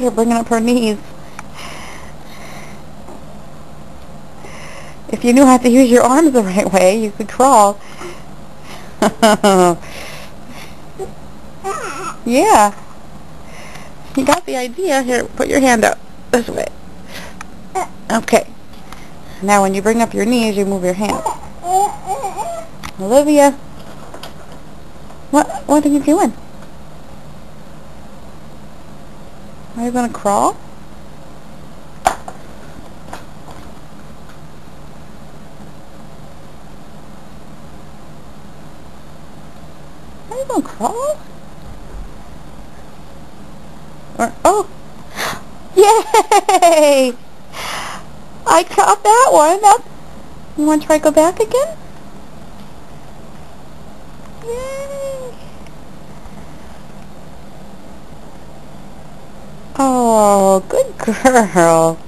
at her bringing up her knees. If you knew how to use your arms the right way, you could crawl. Yeah. You got the idea. Here, put your hand up. This way. Okay. Now when you bring up your knees, you move your hands. Olivia. What are you doing? Are you going to crawl? Are you going to crawl? Oh! Yay! I caught that one. You want to try to go back again? Yay! Oh, good girl.